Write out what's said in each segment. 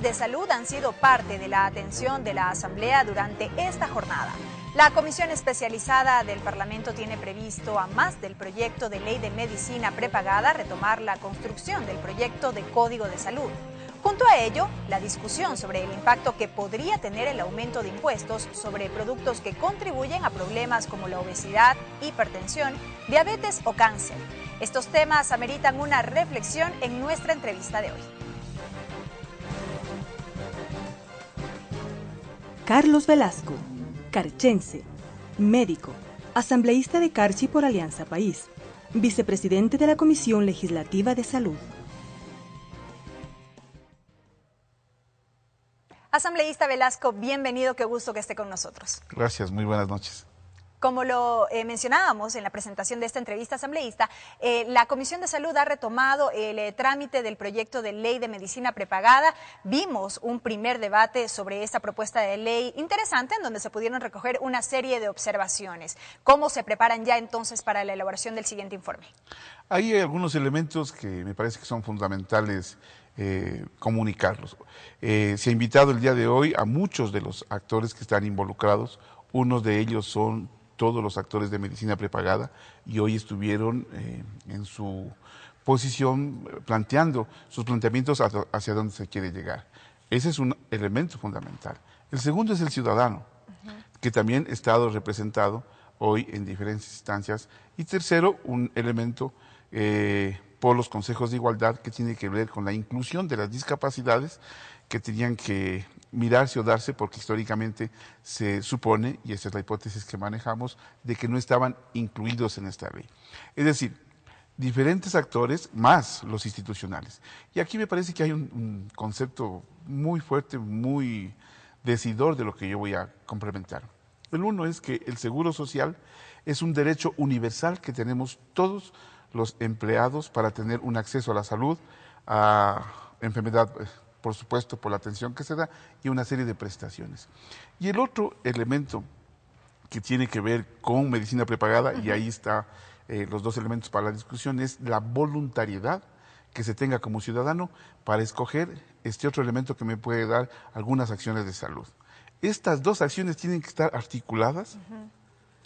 de salud han sido parte de la atención de la Asamblea durante esta jornada. La Comisión Especializada del Parlamento tiene previsto, a más del proyecto de ley de medicina prepagada, retomar la construcción del proyecto de Código de Salud. Junto a ello, la discusión sobre el impacto que podría tener el aumento de impuestos sobre productos que contribuyen a problemas como la obesidad, hipertensión, diabetes o cáncer. Estos temas ameritan una reflexión en nuestra entrevista de hoy. Carlos Velasco, carchense, médico, asambleísta de Carchi por Alianza País, vicepresidente de la Comisión Legislativa de Salud. Asambleísta Velasco, bienvenido, qué gusto que esté con nosotros. Gracias, muy buenas noches. Como lo mencionábamos en la presentación de esta entrevista, asambleísta, la Comisión de Salud ha retomado el trámite del proyecto de ley de medicina prepagada. Vimos un primer debate sobre esta propuesta de ley interesante en donde se pudieron recoger una serie de observaciones. ¿Cómo se preparan ya entonces para la elaboración del siguiente informe? Hay algunos elementos que me parece que son fundamentales comunicarlos. Se ha invitado el día de hoy a muchos de los actores que están involucrados. Unos de ellos son todos los actores de medicina prepagada y hoy estuvieron en su posición planteando sus planteamientos hacia dónde se quiere llegar. Ese es un elemento fundamental. El segundo es el ciudadano, que también ha estado representado hoy en diferentes instancias. Y tercero, un elemento por los consejos de igualdad que tiene que ver con la inclusión de las discapacidades que tenían que mirarse o darse porque históricamente se supone, y esa es la hipótesis que manejamos, de que no estaban incluidos en esta ley. Es decir, diferentes actores más los institucionales. Y aquí me parece que hay un concepto muy fuerte, muy decidor de lo que yo voy a complementar. El uno es que el seguro social es un derecho universal que tenemos todos los empleados para tener un acceso a la salud, a enfermedad, por supuesto, por la atención que se da y una serie de prestaciones. Y el otro elemento que tiene que ver con medicina prepagada, y ahí está los dos elementos para la discusión, es la voluntariedad que se tenga como ciudadano para escoger este otro elemento que me puede dar algunas acciones de salud. Estas dos acciones tienen que estar articuladas,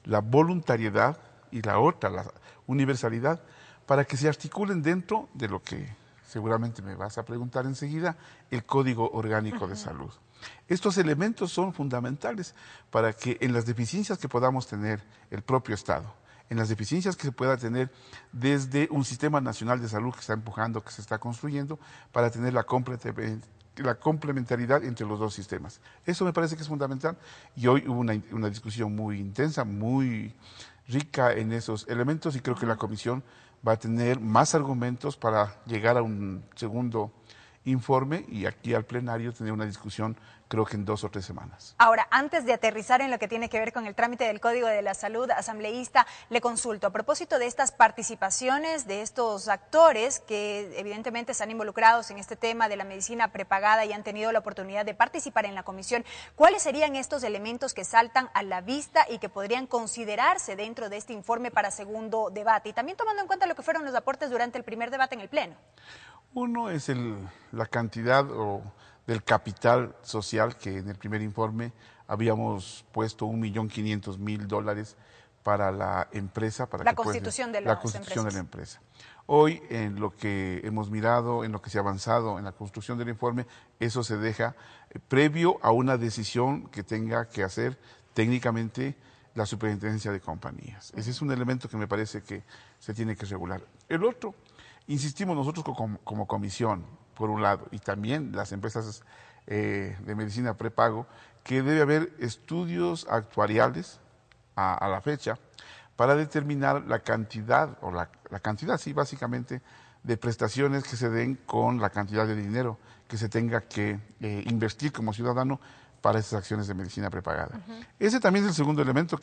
la voluntariedad y la otra, la universalidad, para que se articulen dentro de lo que seguramente me vas a preguntar enseguida, el Código Orgánico de Salud. Estos elementos son fundamentales para que en las deficiencias que podamos tener el propio Estado, en las deficiencias que se pueda tener desde un sistema nacional de salud que está empujando, que se está construyendo, para tener la complementariedad entre los dos sistemas. Eso me parece que es fundamental y hoy hubo una discusión muy intensa, muy rica en esos elementos y creo que la Comisión va a tener más argumentos para llegar a un segundo informe y aquí al plenario tener una discusión creo que en 2 o 3 semanas. Ahora, antes de aterrizar en lo que tiene que ver con el trámite del Código de la Salud, asambleísta, le consulto, a propósito de estas participaciones de estos actores que evidentemente están involucrados en este tema de la medicina prepagada y han tenido la oportunidad de participar en la comisión, ¿cuáles serían estos elementos que saltan a la vista y que podrían considerarse dentro de este informe para segundo debate? Y también tomando en cuenta lo que fueron los aportes durante el primer debate en el Pleno. Uno es la cantidad del capital social que en el primer informe habíamos puesto $1.500.000 para la empresa. Para la constitución de la empresa. Hoy, en lo que hemos mirado, en lo que se ha avanzado en la construcción del informe, eso se deja previo a una decisión que tenga que hacer técnicamente la superintendencia de compañías. Ese es un elemento que me parece que se tiene que regular. El otro, insistimos nosotros como comisión, por un lado, y también las empresas de medicina prepago, que debe haber estudios actuariales a la fecha para determinar la cantidad, sí, básicamente, de prestaciones que se den con la cantidad de dinero que se tenga que invertir como ciudadano para esas acciones de medicina prepagada. Ese también es el segundo elemento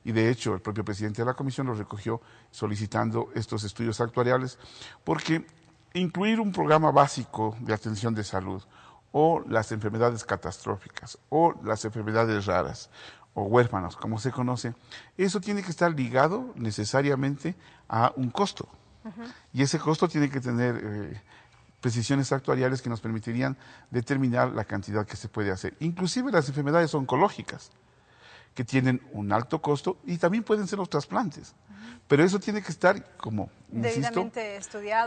y de hecho el propio presidente de la comisión lo recogió solicitando estos estudios actuariales, porque incluir un programa básico de atención de salud o las enfermedades catastróficas o las enfermedades raras o huérfanos, como se conoce, eso tiene que estar ligado necesariamente a un costo. Y ese costo tiene que tener precisiones actuariales que nos permitirían determinar la cantidad que se puede hacer. Inclusive las enfermedades oncológicas, que tienen un alto costo y también pueden ser los trasplantes. Pero eso tiene que estar, como insisto, debidamente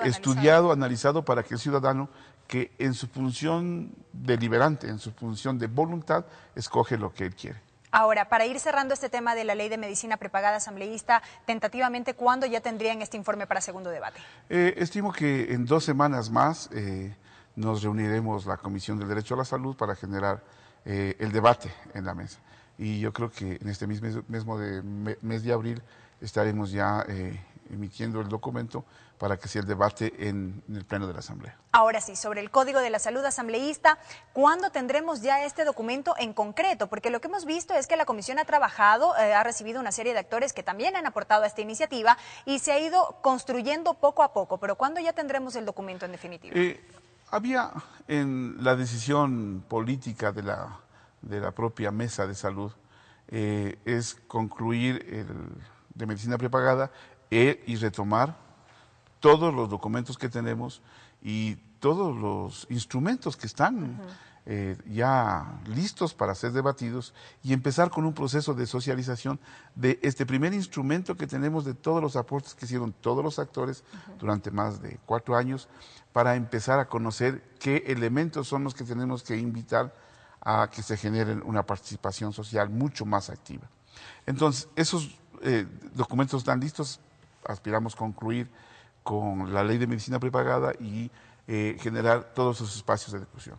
estudiado, analizado para que el ciudadano, que en su función deliberante, en su función de voluntad, escoge lo que él quiere. Ahora, para ir cerrando este tema de la ley de medicina prepagada, asambleísta, tentativamente, ¿cuándo ya tendrían este informe para segundo debate? Estimo que en 2 semanas más nos reuniremos la Comisión del Derecho a la Salud para generar el debate en la mesa. Y yo creo que en este mismo mes de abril estaremos ya emitiendo el documento para que sea el debate en el Pleno de la Asamblea. Ahora sí, sobre el Código de la Salud asambleísta, ¿cuándo tendremos ya este documento en concreto? Porque lo que hemos visto es que la Comisión ha trabajado, ha recibido una serie de actores que también han aportado a esta iniciativa y se ha ido construyendo poco a poco, pero ¿cuándo ya tendremos el documento en definitiva? Había en la decisión política de la propia mesa de salud, es concluir de medicina prepagada y retomar todos los documentos que tenemos y todos los instrumentos que están ya listos para ser debatidos y empezar con un proceso de socialización de este primer instrumento que tenemos, de todos los aportes que hicieron todos los actores durante más de 4 años, para empezar a conocer qué elementos son los que tenemos que invitar a que se generen una participación social mucho más activa. Entonces, esos documentos están listos, aspiramos concluir con la ley de medicina prepagada y generar todos esos espacios de discusión.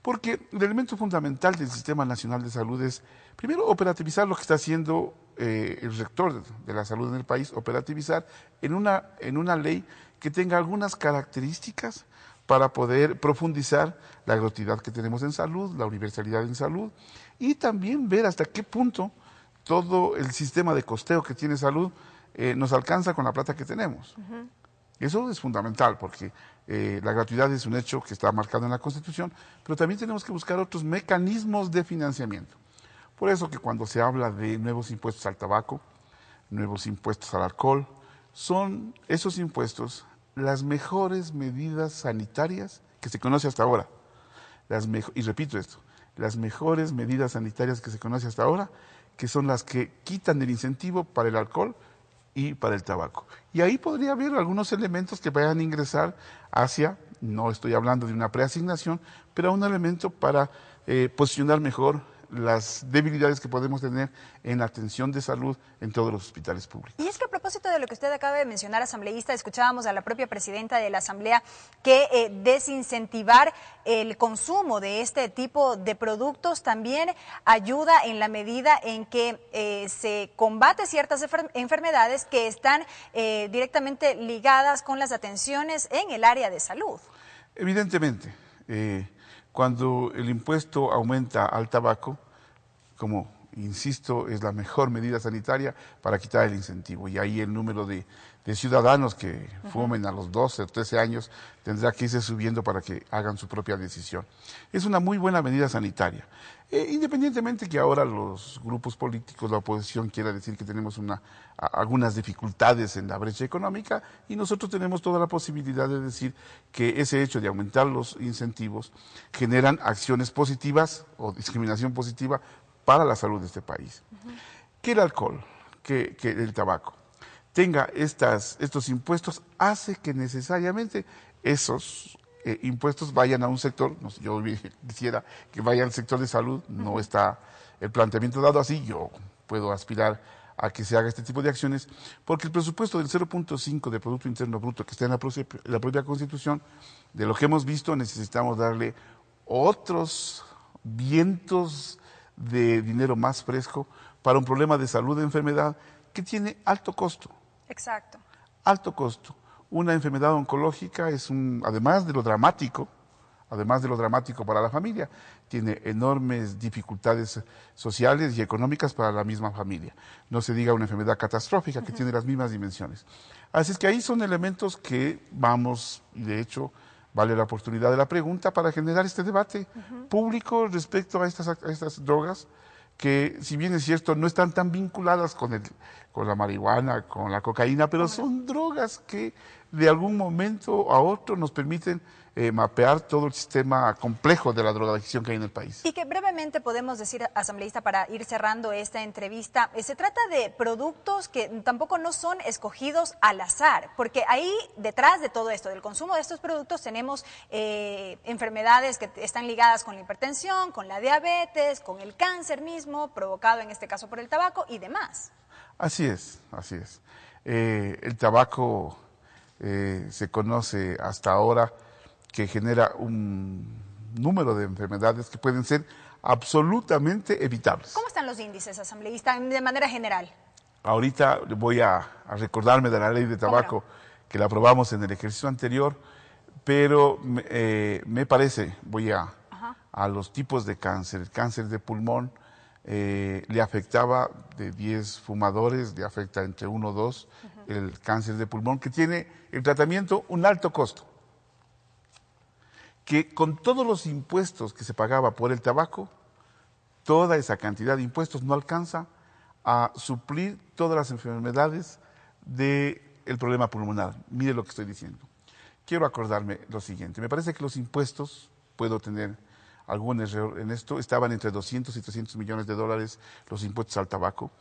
Porque el elemento fundamental del Sistema Nacional de Salud es, primero, operativizar lo que está haciendo el rector de la salud en el país, operativizar en una ley que tenga algunas características para poder profundizar la gratuidad que tenemos en salud, la universalidad en salud, y también ver hasta qué punto todo el sistema de costeo que tiene salud nos alcanza con la plata que tenemos. Eso es fundamental, porque la gratuidad es un hecho que está marcado en la Constitución, pero también tenemos que buscar otros mecanismos de financiamiento. Por eso que cuando se habla de nuevos impuestos al tabaco, nuevos impuestos al alcohol, son esos impuestos las mejores medidas sanitarias que se conoce hasta ahora. Y repito esto, las mejores medidas sanitarias que se conoce hasta ahora, que son las que quitan el incentivo para el alcohol y para el tabaco. Y ahí podría haber algunos elementos que vayan a ingresar hacia, no estoy hablando de una preasignación, pero un elemento para posicionar mejor las debilidades que podemos tener en la atención de salud en todos los hospitales públicos. Y es que a propósito de lo que usted acaba de mencionar, asambleísta, escuchábamos a la propia presidenta de la Asamblea que desincentivar el consumo de este tipo de productos también ayuda en la medida en que se combate ciertas enfermedades que están directamente ligadas con las atenciones en el área de salud. Evidentemente, cuando el impuesto aumenta al tabaco, como insisto, es la mejor medida sanitaria para quitar el incentivo. Y ahí el número de ciudadanos que fumen a los 12 o 13 años tendrá que irse subiendo para que hagan su propia decisión. Es una muy buena medida sanitaria. Independientemente que ahora los grupos políticos, la oposición quiera decir que tenemos algunas dificultades en la brecha económica, y nosotros tenemos toda la posibilidad de decir que ese hecho de aumentar los incentivos generan acciones positivas o discriminación positiva para la salud de este país. Que el alcohol, que el tabaco tenga estos impuestos hace que necesariamente esos impuestos vayan a un sector. Yo quisiera que vaya al sector de salud, no está el planteamiento dado así, yo puedo aspirar a que se haga este tipo de acciones, porque el presupuesto del 0.5 de Producto Interno Bruto que está en la propia Constitución, de lo que hemos visto, necesitamos darle otros vientos de dinero más fresco para un problema de salud de enfermedad que tiene alto costo. Exacto. Alto costo. Una enfermedad oncológica es además de lo dramático para la familia, tiene enormes dificultades sociales y económicas para la misma familia. No se diga una enfermedad catastrófica que tiene las mismas dimensiones. Así es que ahí son elementos que vamos, y de hecho vale la oportunidad de la pregunta para generar este debate público respecto a estas drogas que, si bien es cierto, no están tan vinculadas con con la marihuana, con la cocaína, pero son drogas que de algún momento a otro nos permiten mapear todo el sistema complejo de la drogadicción que hay en el país. Y que brevemente podemos decir, asambleísta, para ir cerrando esta entrevista, se trata de productos que tampoco no son escogidos al azar, porque ahí detrás de todo esto, del consumo de estos productos, tenemos enfermedades que están ligadas con la hipertensión, con la diabetes, con el cáncer mismo, provocado en este caso por el tabaco y demás. Así es, así es. El tabaco se conoce hasta ahora que genera un número de enfermedades que pueden ser absolutamente evitables. ¿Cómo están los índices, asambleísta, de manera general? Ahorita voy a recordarme de la ley de tabaco que la aprobamos en el ejercicio anterior, pero me parece, voy a los tipos de cáncer. El cáncer de pulmón le afectaba de 10 fumadores, le afecta entre 1 o 2 el cáncer de pulmón, que tiene el tratamiento un alto costo, que con todos los impuestos que se pagaba por el tabaco, toda esa cantidad de impuestos no alcanza a suplir todas las enfermedades del problema pulmonar. Mire lo que estoy diciendo. Quiero acordarme lo siguiente. Me parece que los impuestos, puedo tener algún error en esto, estaban entre 200 y 300 millones de dólares los impuestos al tabaco,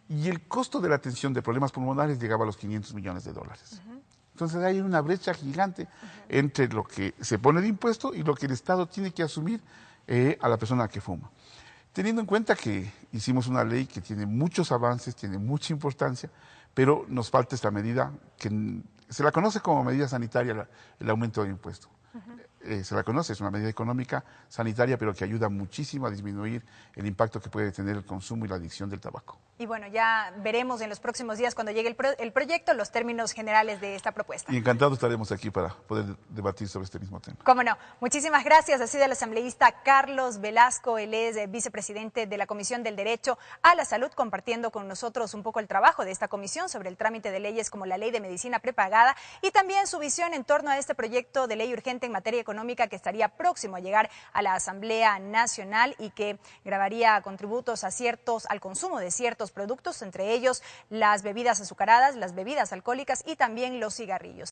y el costo de la atención de problemas pulmonares llegaba a los 500 millones de dólares. Entonces hay una brecha gigante entre lo que se pone de impuesto y lo que el Estado tiene que asumir a la persona que fuma. Teniendo en cuenta que hicimos una ley que tiene muchos avances, tiene mucha importancia, pero nos falta esta medida que se la conoce como medida sanitaria, el aumento de impuesto. Se la conoce, es una medida económica, sanitaria, pero que ayuda muchísimo a disminuir el impacto que puede tener el consumo y la adicción del tabaco. Y bueno, ya veremos en los próximos días, cuando llegue el proyecto, los términos generales de esta propuesta. Y encantado estaremos aquí para poder debatir sobre este mismo tema. Cómo no. Muchísimas gracias. Ha sido el asambleísta Carlos Velasco. Él es vicepresidente de la Comisión del Derecho a la Salud, compartiendo con nosotros un poco el trabajo de esta comisión sobre el trámite de leyes como la Ley de Medicina Prepagada y también su visión en torno a este proyecto de ley urgente en materia económica que estaría próximo a llegar a la Asamblea Nacional y que grabaría contributos al consumo de ciertos productos, entre ellos las bebidas azucaradas, las bebidas alcohólicas y también los cigarrillos.